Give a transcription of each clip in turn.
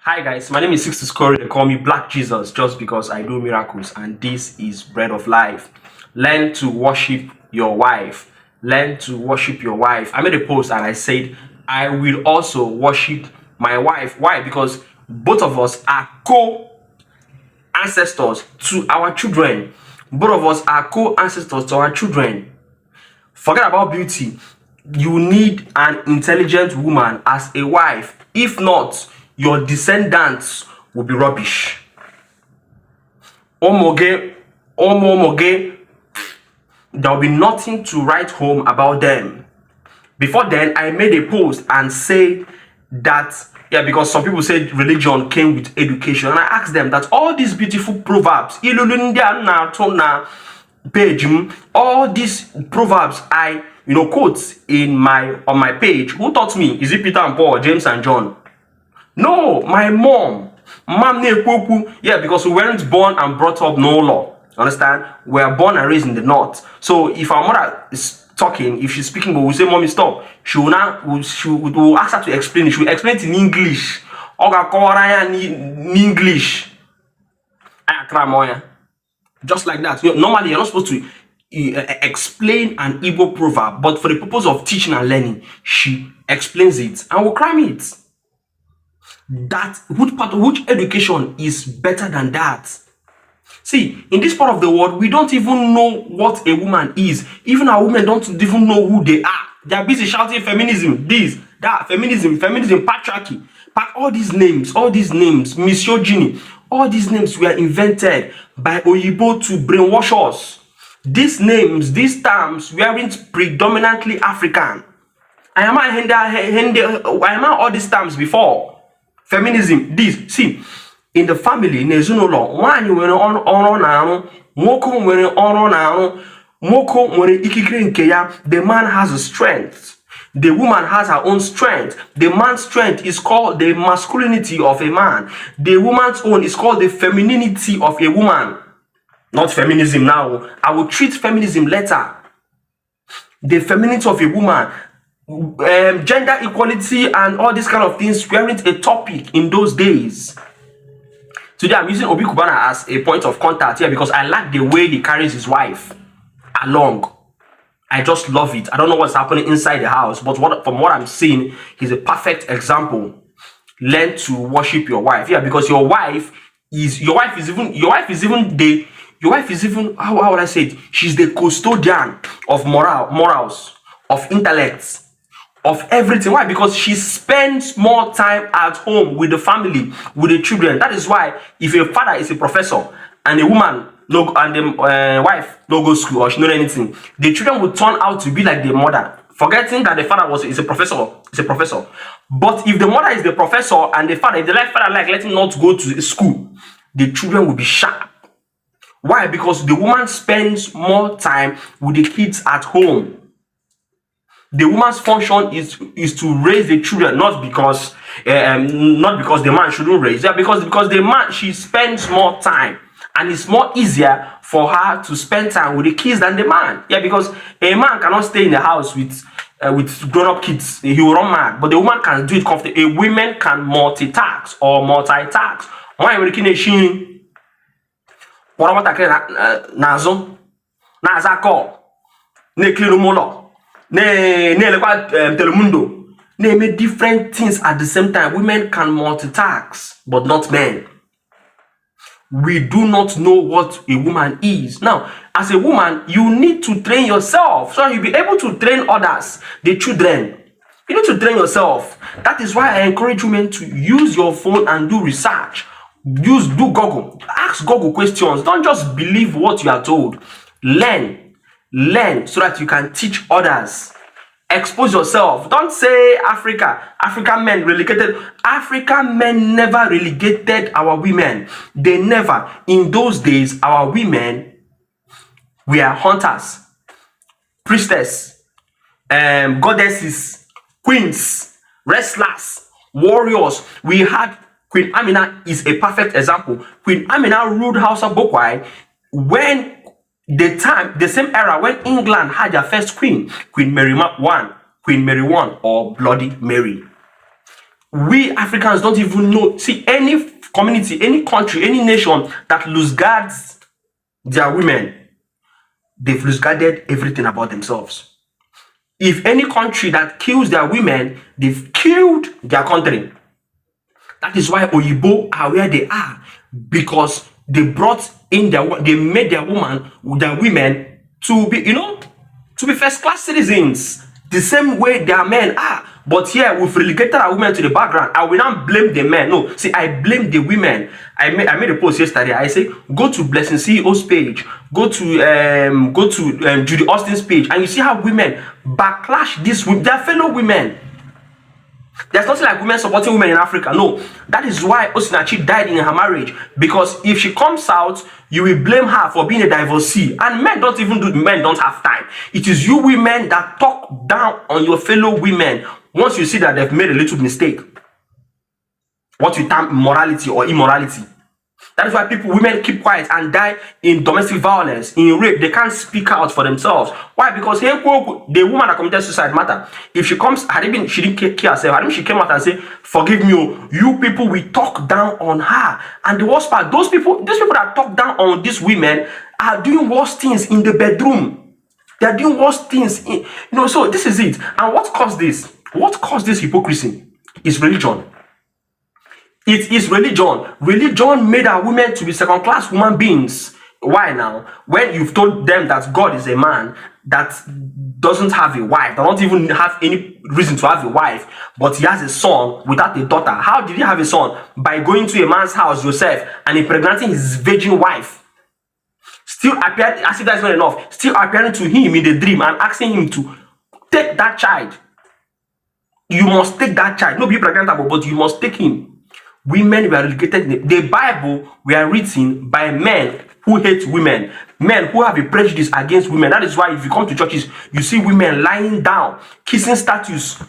Hi guys, my name is Sixtus Corey. They call me Black Jesus just because I do miracles, and this is Bread of Life. Learn to worship your wife. Learn to worship your wife. I made a post and I said I will also worship my wife. Why? Because both of us are co-ancestors to our children. Both of us are co-ancestors to our children. Forget about beauty. You need an intelligent woman as a wife. If not, your descendants will be rubbish. Omoge, there will be nothing to write home about them. Before then, I made a post and said that, because some people said religion came with education, and I asked them that all these beautiful proverbs, all these proverbs I quote on my page. Who taught me? Is it Peter and Paul, James and John? No, my mom. Because we weren't born and brought up no law. Understand? We are born and raised in the north. So if our mother is talking, if she's speaking, but we say, "Mommy, stop," she will ask her to explain it. She will explain it in English. Just like that. Normally, you're not supposed to explain an Igbo proverb, but for the purpose of teaching and learning, she explains it and will cram it. Which education is better than that? See, in this part of the world, we don't even know what a woman is. Even our women don't even know who they are. They are busy shouting feminism, this, that, feminism, patriarchy. All these names, misogyny, all these names were invented by Oyibo to brainwash us. These names, these terms weren't predominantly African. I am all these terms before. Feminism, this, see, in the family, nezuno one you the man has a strength, the woman has her own strength. The man's strength is called the masculinity of a man, the woman's own is called the femininity of a woman. Not feminism now. I will treat feminism later. The femininity of a woman. Gender equality and all these kind of things weren't a topic in those days. Today I'm using Obi Kubana as a point of contact here because I like the way he carries his wife along. I just love it. I don't know what's happening inside the house, but from what I'm seeing, he's a perfect example. Learn to worship your wife. Because your wife is even how would I say it? She's the custodian of morals, of intellect, of everything. Why? Because she spends more time at home with the family, with the children. That is why if a father is a professor and a woman and the wife no go school or she know anything, the children will turn out to be like the mother, forgetting that the father is a professor. But if the mother is the professor and the father, if the father let him not go to school, the children will be sharp. Why? Because the woman spends more time with the kids at home. The woman's function is to raise the children, not because the man shouldn't raise. Because the man, she spends more time, and it's more easier for her to spend time with the kids than the man. Because a man cannot stay in the house with grown-up kids. He will run mad. But the woman can do it comfortably. A woman can multitask or multitask. Why are you making nazo na call ne clean telemundo make different things at the same time. Women can multitask, but not men. We do not know what a woman is. Now, as a woman, you need to train yourself so you'll be able to train others, the children. You need to train yourself. That is why I encourage women to use your phone and do research. Do Google. Ask Google questions. Don't just believe what you are told. Learn so that you can teach others. Expose yourself. Don't say African men relegated. African men never relegated our women. They never. In those days, our women were hunters, priestess, goddesses, queens, wrestlers, warriors. We had Queen Amina is a perfect example. Queen Amina ruled House of Bokwai when the same era when England had their first queen, Queen Mary I, or Bloody Mary. We Africans don't even know. See, any community, any country, any nation that lose guards their women, they've lose guarded everything about themselves. If any country that kills their women, they've killed their country. That is why Oyibo are where they are, because they brought in they made their women to be, to be first class citizens, the same way their men are. But here we've relegated our women to the background. I will not blame the men. No, see, I blame the women. I made a post yesterday. I say go to Blessing CEO's page, go to Judy Austin's page, and you see how women backlash their fellow women. There's nothing like women supporting women in Africa. No, that is why Osinachi died in her marriage. Because if she comes out, you will blame her for being a divorcee. And men don't have time. It is you women that talk down on your fellow women once you see that they've made a little mistake. What you term morality or immorality. That is why women keep quiet and die in domestic violence, in rape. They can't speak out for themselves. Why? Because the woman that committed suicide matter. If she comes, she didn't care herself. She came out and said, "Forgive me, you people, we talk down on her." And the worst part, these people that talk down on these women are doing worse things in the bedroom. They are doing worse things. So this is it. And what caused this? What caused this hypocrisy is religion. It is religion. Religion made our women to be second-class human beings. Why now? When you've told them that God is a man that doesn't have a wife, that don't even have any reason to have a wife, but he has a son without a daughter. How did he have a son? By going to a man's house, Joseph, and impregnating his virgin wife. Still appearing, as if that's not enough, still appearing to him in the dream and asking him to take that child. You must take that child. No, be pregnant, but you must take him. Women were relegated. The Bible were written by men who hate women, men who have a prejudice against women. That is why if you come to churches, you see women lying down, kissing statue, as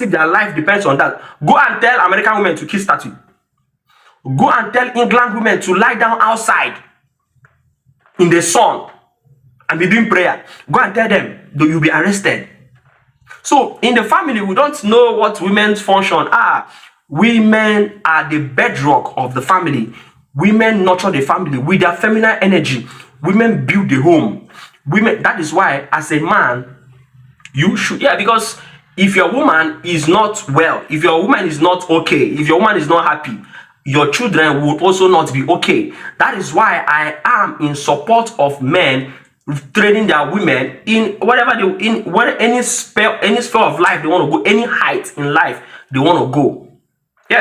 if their life depends on that. Go and tell American women to kiss statue. Go and tell England women to lie down outside in the sun and be doing prayer. Go and tell them that you'll be arrested. So in the family, we don't know what women's function are. Women are the bedrock of the family. Women nurture the family with their feminine energy. Women build the home. That is why, as a man, you should, because if your woman is not well, if your woman is not okay, if your woman is not happy, your children will also not be okay. That is why I am in support of men training their women in any sphere of life they want to go, any height in life they want to go.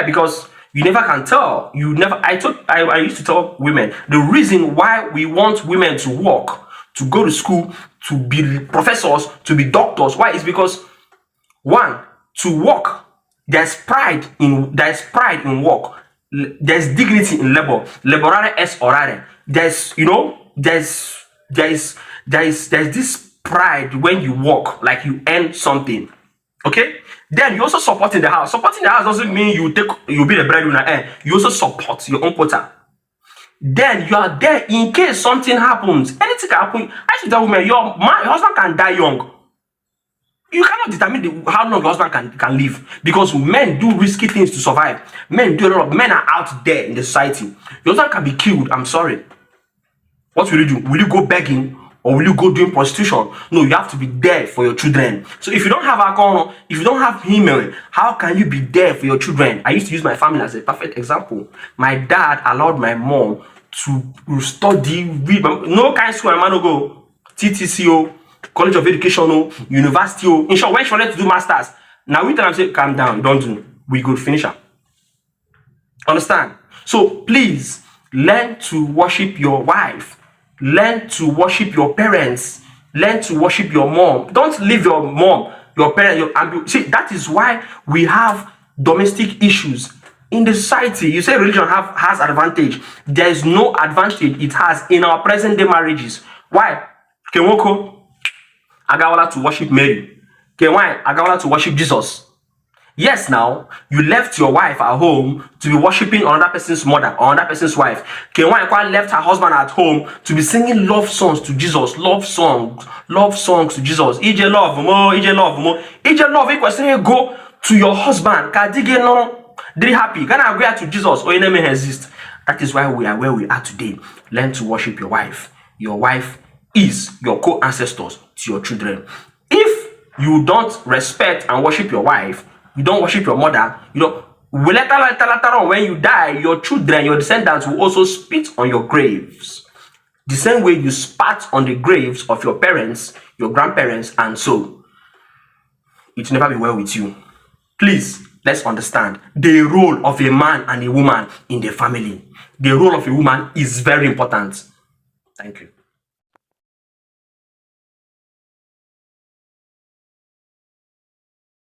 Because you never can tell. I used to tell women the reason why we want women to work, to go to school, to be professors, to be doctors. Why? Is because one, to work, there's pride in work. There's dignity in labor. Laborare est orare. There's this pride when you work, like you earn something. Okay? Then you also support in the house. Supporting the house doesn't mean you'll be the breadwinner. You also support your own quota. Then you are there in case something happens. Anything can happen. I should tell women, your husband can die young. You cannot determine how long your husband can live, because men do risky things to survive. Men are out there in the society. Your husband can be killed. I'm sorry. What will you do? Will you go begging, or will you go doing prostitution? No, you have to be there for your children. So if you don't have alcohol, if you don't have him, how can you be there for your children? I used to use my family as a perfect example. My dad allowed my mom to study, read. No kind of school, man, go TTCO, College of Education, University. In short, when she wanted to do masters, now we tell them, say, calm down, don't do. We go finish her. Understand? So please learn to worship your wife. Learn to worship your parents. Learn to worship your mom. Don't leave your mom, your parents. See, that is why we have domestic issues in the society. You say religion has advantage. There is no advantage it has in our present day marriages. Why? Kenwoko Agawala to worship Mary. Kenwai Agawala to worship Jesus. Yes, now you left your wife at home to be worshiping another person's mother or another person's wife. Kenwa left her husband at home to be singing love songs to Jesus, love songs to Jesus. EJ love mo, EJ love mo, EJ love. If you go to your husband, kadige no, they happy. Can I agree to Jesus or enemy exist? That is why we are where we are today. Learn to worship your wife. Your wife is your co-ancestors to your children. If you don't respect and worship your wife, you don't worship your mother, later on when you die, your children, your descendants will also spit on your graves. The same way you spat on the graves of your parents, your grandparents, and so it will never be well with you. Please, let's understand the role of a man and a woman in the family. The role of a woman is very important. Thank you.